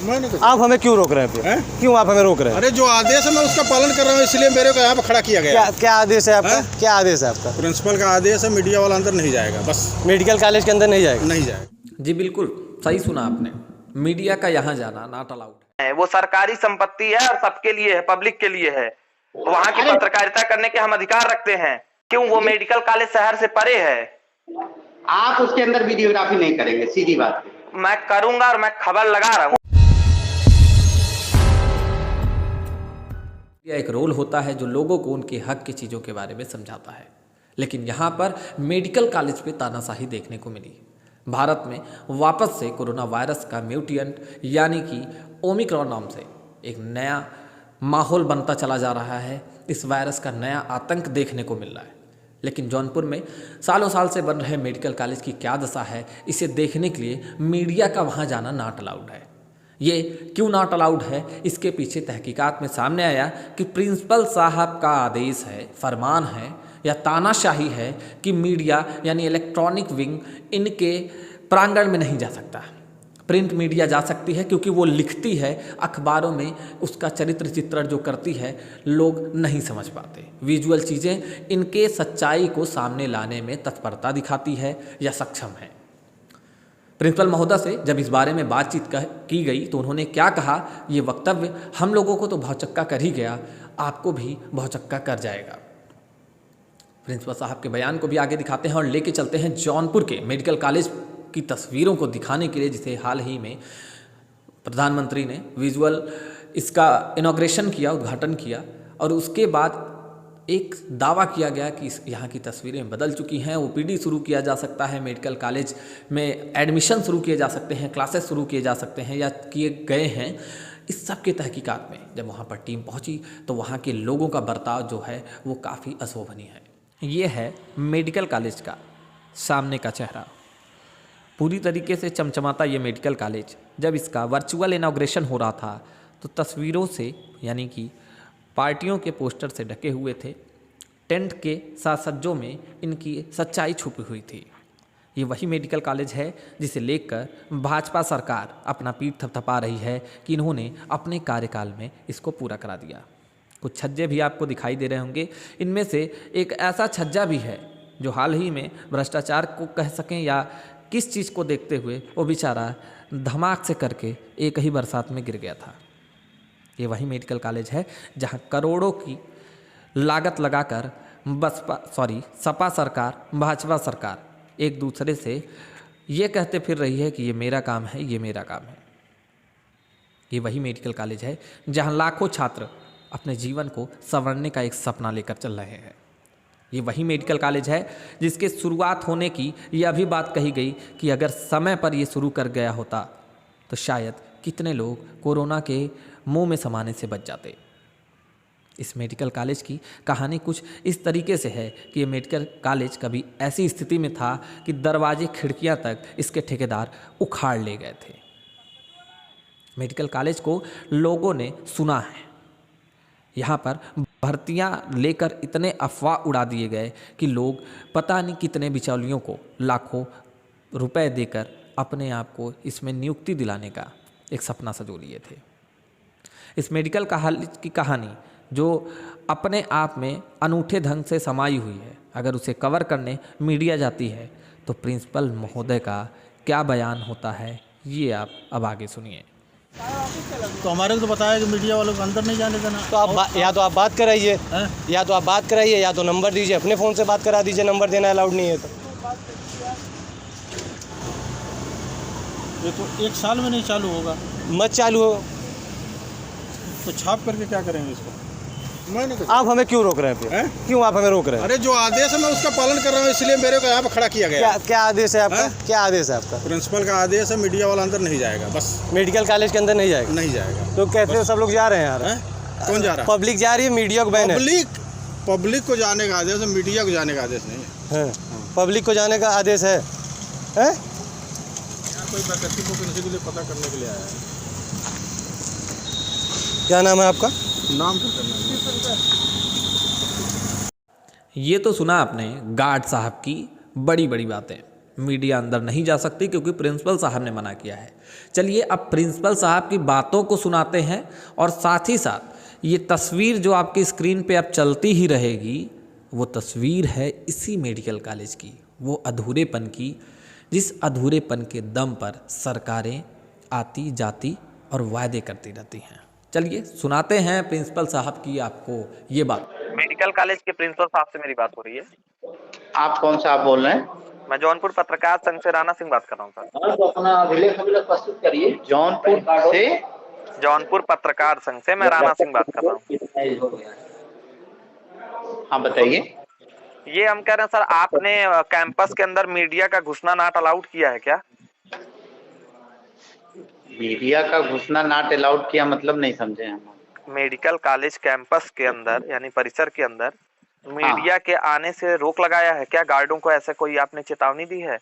मैंने कुछ आप हमें क्यों रोक रहे हैं फिर? क्यों आप हमें रोक रहे हैं? अरे जो आदेश है मैं उसका पालन कर रहा हूँ, इसलिए मेरे को यहाँ पे खड़ा किया गया। क्या आदेश है आपका? क्या आदेश है आपका? प्रिंसिपल का आदेश है, मीडिया वाला अंदर नहीं जाएगा, बस मेडिकल कॉलेज के अंदर नहीं जाएगा? नहीं जाएगा। जी बिल्कुल सही सुना आपने, मीडिया का यहाँ जाना नॉट अलाउड है। वो सरकारी संपत्ति है और सबके लिए है, पब्लिक के लिए है। वहाँ की पत्रकारिता करने के हम अधिकार रखते हैं। क्यों? वो मेडिकल कॉलेज शहर से परे है। आप उसके अंदर वीडियोग्राफी नहीं करेंगे, सीधी बात है। मैं करूंगा और मैं खबर लगा रहा हूँ। यह एक रोल होता है जो लोगों को उनके हक की चीज़ों के बारे में समझाता है, लेकिन यहाँ पर मेडिकल कॉलेज पे तानाशाही देखने को मिली। भारत में वापस से कोरोना वायरस का म्यूटेंट यानी कि ओमिक्रॉन नाम से एक नया माहौल बनता चला जा रहा है। इस वायरस का नया आतंक देखने को मिल रहा है, लेकिन जौनपुर में सालों साल से बन रहे मेडिकल कॉलेज की क्या दशा है, इसे देखने के लिए मीडिया का वहाँ जाना नॉट अलाउड है। ये क्यों नॉट अलाउड है, इसके पीछे तहकीकात में सामने आया कि प्रिंसिपल साहब का आदेश है, फरमान है या तानाशाही है कि मीडिया यानी इलेक्ट्रॉनिक विंग इनके प्रांगण में नहीं जा सकता। प्रिंट मीडिया जा सकती है क्योंकि वो लिखती है, अखबारों में उसका चरित्र चित्रण जो करती है लोग नहीं समझ पाते। विजुअल चीज़ें इनके सच्चाई को सामने लाने में तत्परता दिखाती है या सक्षम है। प्रिंसिपल महोदय से जब इस बारे में बातचीत की गई तो उन्होंने क्या कहा, ये वक्तव्य हम लोगों को तो भौचक्का कर ही गया, आपको भी भौचक्का कर जाएगा। प्रिंसिपल साहब के बयान को भी आगे दिखाते हैं और लेके चलते हैं जौनपुर के मेडिकल कॉलेज की तस्वीरों को दिखाने के लिए, जिसे हाल ही में प्रधानमंत्री ने विजुअल इसका इनॉग्रेशन किया, उद्घाटन किया, और उसके बाद एक दावा किया गया कि यहाँ की तस्वीरें बदल चुकी हैं, ओपीडी शुरू किया जा सकता है, मेडिकल कॉलेज में एडमिशन शुरू किए जा सकते हैं, क्लासेस शुरू किए जा सकते हैं या किए गए हैं। इस सब के तहकीकात में जब वहाँ पर टीम पहुँची तो वहाँ के लोगों का बर्ताव जो है वो काफ़ी अशोभनीय है। ये है मेडिकल कॉलेज का सामने का चेहरा, पूरी तरीके से चमचमाता ये मेडिकल कॉलेज। जब इसका वर्चुअल इनॉग्रेशन हो रहा था तो तस्वीरों से यानी कि पार्टियों के पोस्टर से ढके हुए थे, टेंट के साथ सज्जों में इनकी सच्चाई छुपी हुई थी। ये वही मेडिकल कॉलेज है जिसे लेकर भाजपा सरकार अपना पीठ थपथपा रही है कि इन्होंने अपने कार्यकाल में इसको पूरा करा दिया। कुछ छज्जे भी आपको दिखाई दे रहे होंगे, इनमें से एक ऐसा छज्जा भी है जो हाल ही में भ्रष्टाचार को कह सकें या किस चीज़ को देखते हुए वो बेचारा धमाक से करके एक ही बरसात में गिर गया था। ये वही मेडिकल कॉलेज है जहां करोड़ों की लागत लगाकर सपा सरकार, भाजपा सरकार एक दूसरे से ये कहते फिर रही है कि ये मेरा काम है, ये मेरा काम है। ये वही मेडिकल कॉलेज है जहां लाखों छात्र अपने जीवन को संवरने का एक सपना लेकर चल रहे हैं। ये वही मेडिकल कॉलेज है जिसके शुरुआत होने की यह भी बात कही गई कि अगर समय पर ये शुरू कर गया होता तो शायद कितने लोग कोरोना के मुंह में समाने से बच जाते। इस मेडिकल कॉलेज की कहानी कुछ इस तरीके से है कि ये मेडिकल कॉलेज कभी ऐसी स्थिति में था कि दरवाजे खिड़कियां तक इसके ठेकेदार उखाड़ ले गए थे। मेडिकल कॉलेज को लोगों ने सुना है। यहाँ पर भर्तियाँ लेकर इतने अफवाह उड़ा दिए गए कि लोग पता नहीं कितने बिचौलियों को लाखों रुपए देकर अपने आप को इसमें नियुक्ति दिलाने का एक सपना सजो लिए थे। इस मेडिकल कॉलेज की कहानी जो अपने आप में अनूठे ढंग से समाई हुई है, अगर उसे कवर करने मीडिया जाती है तो प्रिंसिपल महोदय का क्या बयान होता है, ये आप अब आगे सुनिए। तो हमारे को तो बताया कि मीडिया वालों को अंदर नहीं जाने देना। तो आप या तो आप बात कराइए, या तो नंबर दीजिए, अपने फ़ोन से बात करा दीजिए। नंबर देना अलाउड नहीं है तो ये तो 1 साल में नहीं चालू होगा। मत चालू हो तो छाप करके क्या करेंगे इसको? मैंने कुछ आप हमें क्यों रोक रहे हैं फिर? क्यों आप हमें रोक रहे हैं? अरे जो आदेश है मैं उसका पालन कर रहा हूँ, इसलिए मेरे को यहाँ पे खड़ा किया गया। क्या आदेश है आपका? क्या आदेश है आपका? प्रिंसिपल का आदेश है, मीडिया वाला अंदर नहीं जाएगा, बस मेडिकल कॉलेज के अंदर नहीं जाएगा? नहीं जाएगा। तो कैसे सब लोग जा रहे हैं यार? कौन जा रहा है? पब्लिक जा रही है, मीडिया को बैन है। पब्लिक को जाने का आदेश है, मीडिया को जाने का आदेश नहीं है। पब्लिक को जाने का आदेश है। कोई प्रकृति को किसी के लिए पता करने के लिए आया है। क्या नाम है आपका? नाम क्या करना है? ये तो सुना आपने गार्ड साहब की बड़ी बड़ी बातें। मीडिया अंदर नहीं जा सकती क्योंकि प्रिंसिपल साहब ने मना किया है। चलिए अब प्रिंसिपल साहब की बातों को सुनाते हैं और साथ ही साथ ये तस्वीर जो आपकी स्क्रीन पे अब चलती ही रहेगी, वो तस्वीर है इसी मेडिकल कॉलेज की, वो अधूरेपन की, जिस अधूरेपन के दम पर सरकारें आती जाती और वायदे करती रहती हैं। चलिए सुनाते हैं प्रिंसिपल साहब की आपको ये बात। मेडिकल कॉलेज के प्रिंसिपल साहब से मेरी बात हो रही है। आप कौन सा आप बोल रहे हैं? मैं जौनपुर पत्रकार संघ से राणा सिंह बात कर रहा हूँ सर। तो अपना अभिलेख प्रस्तुत करिए। जौनपुर से, जौनपुर पत्रकार संघ से मैं राणा सिंह बात कर रहा हूँ। हाँ बताइए। ये हम कह रहे हैं सर, आपने कैंपस के अंदर मीडिया का घुसना नॉट अलाउड किया है क्या? मीडिया का घुसना नॉट अलाउड किया मतलब नहीं समझे हम। मेडिकल कॉलेज कैंपस के अंदर यानी परिसर के अंदर मीडिया के आने से रोक लगाया है क्या? गार्डों को ऐसे कोई आपने चेतावनी दी है?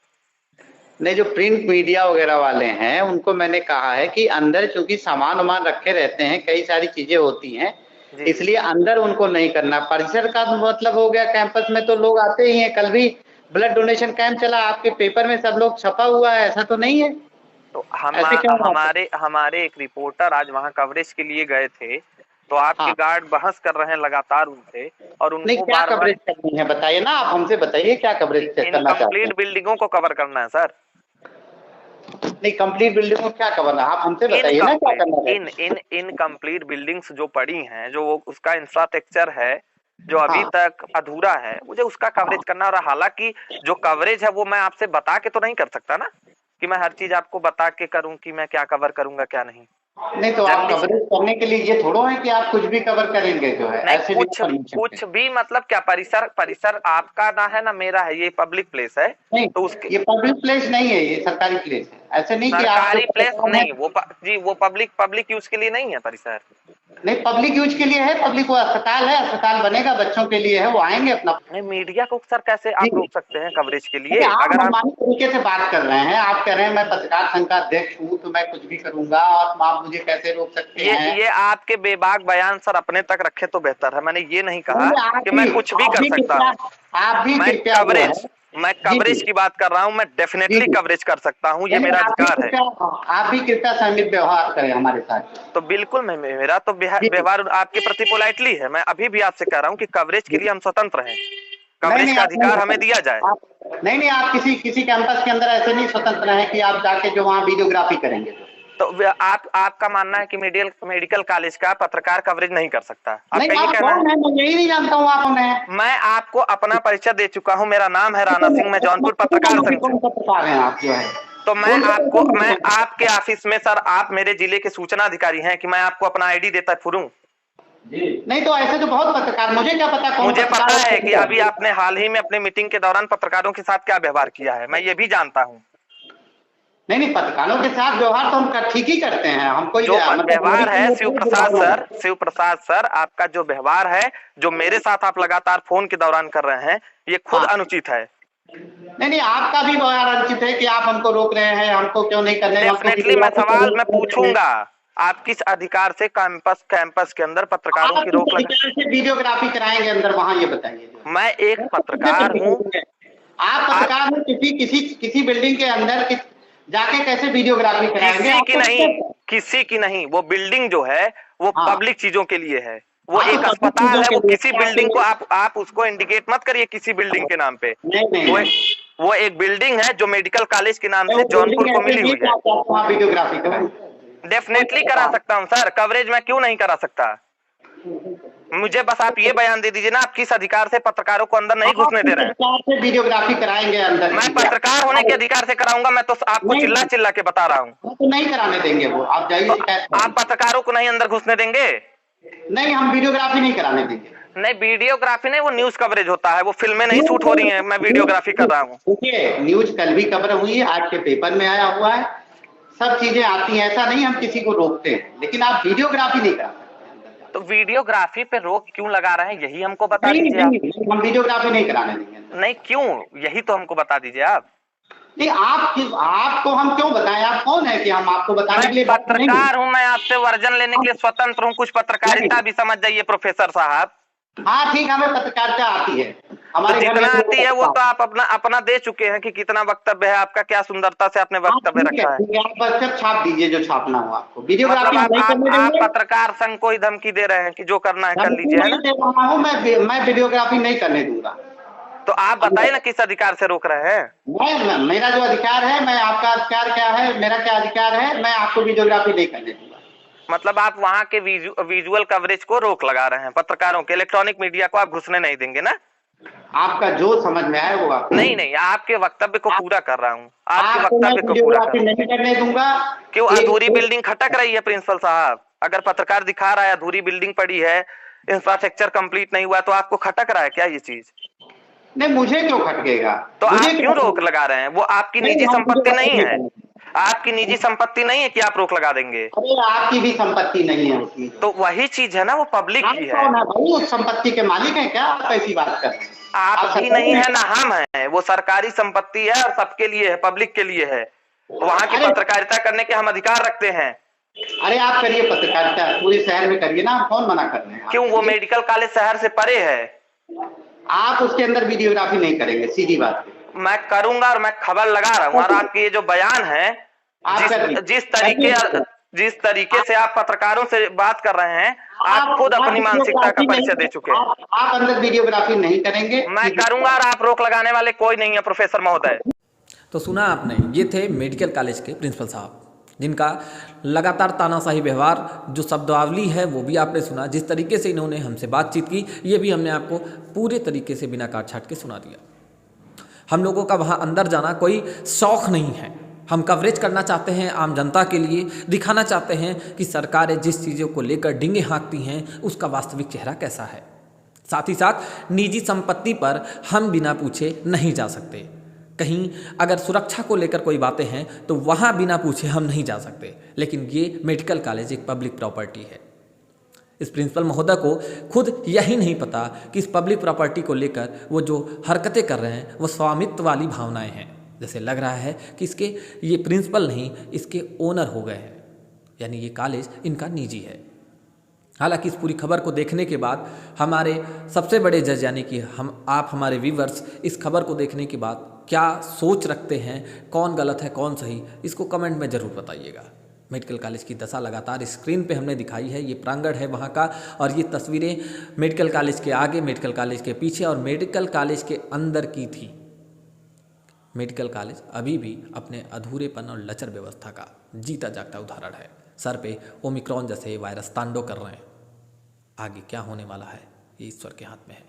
नहीं, जो प्रिंट मीडिया वगैरह वाले हैं उनको मैंने कहा है कि अंदर चूंकि सामान वामान रखे रहते हैं, कई सारी चीजें होती हैं, इसलिए अंदर उनको नहीं करना। परिसर का मतलब हो गया कैंपस में तो लोग आते ही हैं। कल भी ब्लड डोनेशन कैंप चला, आपके पेपर में सब लोग छपा हुआ है, ऐसा तो नहीं है। तो हमारे एक रिपोर्टर आज वहां कवरेज के लिए गए थे, तो आपके गार्ड बहस कर रहे हैं लगातार उनसे, और उनको नहीं, क्या कवरेज करनी है बताइए ना, आप हमसे बताइए क्या कवरेज करना चाहते हैं। इनकम्प्लीट बिल्डिंगों को कवर करना है सर। नहीं, कंप्लीट बिल्डिंग को क्या करना है आप हमसे बताइए ना, क्या करना है। इनकम्प्लीट बिल्डिंग्स जो पड़ी हैं, जो उसका इंफ्रास्ट्रक्चर है जो अभी तक अधूरा है, मुझे उसका कवरेज करना। और हालांकि जो कवरेज है वो मैं आपसे बता के तो नहीं कर सकता ना, कि मैं हर चीज आपको बता के करूं कि मैं क्या कवर करूंगा क्या नहीं। नहीं तो आप कवरेज करने के लिए ये थोड़ा है कि आप कुछ भी कवर करेंगे जो है, ऐसे कुछ भी मतलब क्या? परिसर आपका ना है ना मेरा है, ये पब्लिक प्लेस है। नहीं, तो उसके ये पब्लिक प्लेस नहीं है, ये सरकारी प्लेस है। ऐसे नहीं कि सरकारी प्लेस नहीं, वो पब्लिक यूज के लिए नहीं है परिसर। नहीं, पब्लिक यूज के लिए है। पब्लिक वो अस्पताल है, अस्पताल बनेगा बच्चों के लिए है, वो आएंगे अपना। नहीं, मीडिया को सर कैसे आप रोक सकते हैं कवरेज के लिए? अगर आप तरीके से बात कर रहे हैं, आप कह रहे हैं मैं पत्रकार संघ का अध्यक्ष हूँ तो मैं कुछ भी करूंगा, और आप मुझे कैसे रोक सकते हैं? ये आपके बेबाक बयान सर अपने तक रखे तो बेहतर है। मैंने ये नहीं कहा कि मैं कुछ भी कर सकता हूँ। आप भी मैं कवरेज की बात कर रहा हूँ, मैं डेफिनेटली कवरेज कर सकता हूँ, ये मेरा अधिकार है। आप भी कृपया संमित व्यवहार करें हमारे साथ। तो बिल्कुल मेरा तो व्यवहार आपके प्रति पोलाइटली है। मैं अभी भी आपसे कह रहा हूँ कि कवरेज के लिए हम स्वतंत्र हैं, कवरेज का अधिकार हमें दिया जाए। नहीं, आप किसी कैंपस के अंदर ऐसे नहीं स्वतंत्र हैं कि आप जाके जो वहाँ वीडियोग्राफी करेंगे। तो आपका मानना है कि मेडिकल कॉलेज का पत्रकार कवरेज नहीं कर सकता? नहीं, आप कौन है? मैं यही नहीं जानता हूँ आप हैं। मैं आपको अपना परिचय दे चुका हूँ, मेरा नाम है राणा सिंह, मैं जौनपुर पत्रकार संघ से। पत्रकार हैं आप जो है। तो मैं आपके ऑफिस में सर, आप मेरे जिले के सूचना अधिकारी हैं, कि मैं आपको अपना आईडी देता फिरूं? नहीं, तो ऐसे तो बहुत पत्रकार, मुझे क्या पता कौन। मुझे पता है कि अभी आपने हाल ही में अपने मीटिंग के दौरान पत्रकारों के साथ क्या व्यवहार किया है, मैं ये भी जानता हूँ। नहीं, पत्रकारों के साथ व्यवहार तो हम ठीक ही करते हैं। हमको जो व्यवहार है शिव प्रसाद सर, आपका जो व्यवहार है, जो मेरे साथ आप लगातार फोन के दौरान कर रहे हैं, ये खुद अनुचित है। नहीं, आपका भी व्यवहार अनुचित है कि आप हमको रोक रहे हैं। हमको क्यों नहीं करने? डेफिनेटली मैं सवाल मैं पूछूंगा, आप किस अधिकार से कैंपस के अंदर पत्रकारों की रोक से वीडियोग्राफी कराएंगे अंदर वहाँ, ये बताइए। मैं एक पत्रकार हूँ। आप पत्रकार हैं, किसी बिल्डिंग के अंदर जाके कैसे वीडियोग्राफी कराएंगे? किसी की नहीं, वो बिल्डिंग जो है वो पब्लिक चीजों के लिए है, वो एक अस्पताल है। वो किसी बिल्डिंग को आप उसको इंडिकेट मत करिए किसी बिल्डिंग के नाम पे। वो एक बिल्डिंग है जो मेडिकल कॉलेज के नाम से जौनपुर को मिली हुई है। वीडियोग्राफी कराएं? डेफिनेटली करा सकता हूँ सर, कवरेज मैं क्यों नहीं करा सकता? मुझे बस आप ये बयान दे दीजिए ना, आप किस अधिकार से पत्रकारों को अंदर नहीं घुसने दे रहे हैं? वीडियोग्राफी कराएंगे अंदर? मैं पत्रकार होने के अधिकार से कराऊंगा, मैं तो आपको चिल्ला के बता रहा हूँ। तो नहीं कराने देंगे वो, आप जाइए। आप पत्रकारों को नहीं अंदर घुसने देंगे? नहीं, हम वीडियोग्राफी नहीं कराने देंगे। नहीं, वीडियोग्राफी नहीं, वो न्यूज कवरेज होता है, वो फिल्में नहीं शूट हो रही हैं, मैं वीडियोग्राफी कर रहा हूँ। देखिए, न्यूज कल भी कवर हुई है, आज के पेपर में आया हुआ है, सब चीजें आती हैं। ऐसा नहीं हम किसी को रोकते हैं, लेकिन आप वीडियोग्राफी नहीं करा सकते। तो वीडियोग्राफी पे रोक क्यों लगा रहे हैं, यही हमको बता दीजिए। हम वीडियोग्राफी नहीं कराने देंगे। नहीं, क्यों? यही तो हमको बता दीजिए आप। नहीं, आपको हम क्यों बताएं? आप कौन है कि हम आपको बताने के लिए? पत्रकार हूँ मैं, आपसे वर्जन लेने के लिए स्वतंत्र हूँ। कुछ पत्रकारिता भी समझ जाइए प्रोफेसर साहब। हाँ ठीक, हमें पत्रकारिता आती है, तो हमारे घर जितना में आती है वो तो आप अपना दे चुके हैं कि कितना वक्तव्य है आपका, क्या सुंदरता से आपने वक्तव्य रखा है। ठीक है, आप बस सिर्फ छाप दीजिए जो छापना हो आपको, वीडियोग्राफी मतलब नहीं करने आप देंगे। पत्रकार संघ को ही धमकी दे रहे हैं कि जो करना है कर धमकी लीजिए, है नहीं ना? दे रहा हूँ मैं वीडियोग्राफी नहीं करने दूंगा। तो आप बताइए ना किस अधिकार से रोक रहे हैं? मेरा जो अधिकार है, मैं आपका अधिकार क्या है, मेरा क्या अधिकार है, मैं आपको वीडियोग्राफी नहीं करने दूंगा। मतलब आप वहां के विजुअल कवरेज को रोक लगा रहे हैं, पत्रकारों के इलेक्ट्रॉनिक मीडिया को आप घुसने नहीं देंगे ना? आपका जो समझ में आए वो आप नहीं, आपके वक्तव्य को पूरा कर रहा हूँ, आपके आपको मैं वक्तव्य को पूरा कर वीडियोग्राफी नहीं करने दूंगा। क्यों? अधूरी बिल्डिंग खटक रही है प्रिंसिपल साहब, अगर पत्रकार दिखा रहा है अधूरी बिल्डिंग पड़ी है, इंफ्रास्ट्रक्चर कंप्लीट नहीं हुआ, तो आपको खटक रहा है क्या ये चीज? नहीं, मुझे क्यों खटकेगा? तो आप मुझे क्यों रोक लगा रहे हैं? वो आपकी निजी संपत्ति नहीं है, आपकी निजी संपत्ति नहीं है कि आप रोक लगा देंगे। अरे आपकी भी संपत्ति नहीं है उसकी, तो वही चीज है ना, वो पब्लिक की है। कौन है भाई उस संपत्ति के मालिक है क्या? आप ऐसी बात कर रहे हैं? आप भी नहीं है ना हम है, वो सरकारी संपत्ति है और सबके लिए है, पब्लिक के लिए है, वहां की पत्रकारिता करने के हम अधिकार रखते हैं। अरे आप करिए पत्रकारिता, पूरे शहर में करिए ना, कौन मना कर रहे हैं? क्यों? वो मेडिकल कॉलेज शहर से परे है, आप उसके अंदर वीडियोग्राफी नहीं करेंगे, सीधी बात है। मैं करूंगा और मैं खबर लगा रहा हूँ। और आपके ये जो बयान है, जिस तरीके से आप पत्रकारों से बात कर रहे हैं, आप खुद अपनी मानसिकता का परिचय दे चुके हैं। आप अंदर वीडियोग्राफी नहीं करेंगे, मैं करूंगा और आप रोक लगाने वाले कोई नहीं है प्रोफेसर महोदय। तो सुना आपने, ये थे मेडिकल कॉलेज के प्रिंसिपल साहब, जिनका लगातार तानाशाही व्यवहार, जो शब्दावली है वो भी आपने सुना। जिस तरीके से इन्होंने हमसे बातचीत की, ये भी हमने आपको पूरे तरीके से बिना काट छाट के सुना दिया। हम लोगों का वहाँ अंदर जाना कोई शौक़ नहीं है, हम कवरेज करना चाहते हैं आम जनता के लिए, दिखाना चाहते हैं कि सरकारें जिस चीज़ों को लेकर डिंगे हाँकती हैं उसका वास्तविक चेहरा कैसा है। साथ ही साथ निजी संपत्ति पर हम बिना पूछे नहीं जा सकते, कहीं अगर सुरक्षा को लेकर कोई बातें हैं तो वहाँ बिना पूछे हम नहीं जा सकते। लेकिन ये मेडिकल कॉलेज एक पब्लिक प्रॉपर्टी है। इस प्रिंसिपल महोदय को खुद यही नहीं पता कि इस पब्लिक प्रॉपर्टी को लेकर वो जो हरकतें कर रहे हैं वो स्वामित्व वाली भावनाएं हैं। जैसे लग रहा है कि इसके ये प्रिंसिपल नहीं, इसके ओनर हो गए हैं, यानी ये कॉलेज इनका निजी है। हालांकि इस पूरी खबर को देखने के बाद हमारे सबसे बड़े जज यानी कि आप हमारे व्यूवर्स इस खबर को देखने के बाद क्या सोच रखते हैं, कौन गलत है कौन सही, इसको कमेंट में ज़रूर बताइएगा। मेडिकल कॉलेज की दशा लगातार स्क्रीन पे हमने दिखाई है, ये प्रांगण है वहाँ का, और ये तस्वीरें मेडिकल कॉलेज के आगे, मेडिकल कॉलेज के पीछे और मेडिकल कॉलेज के अंदर की थी। मेडिकल कॉलेज अभी भी अपने अधूरेपन और लचर व्यवस्था का जीता जागता उदाहरण है। सर पे ओमिक्रॉन जैसे वायरस तांडव कर रहे हैं। आगे क्या होने वाला है ये ईश्वर के हाथ में है।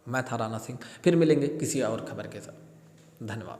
मैं था राणा सिंह, फिर मिलेंगे किसी और खबर के साथ। धन्यवाद।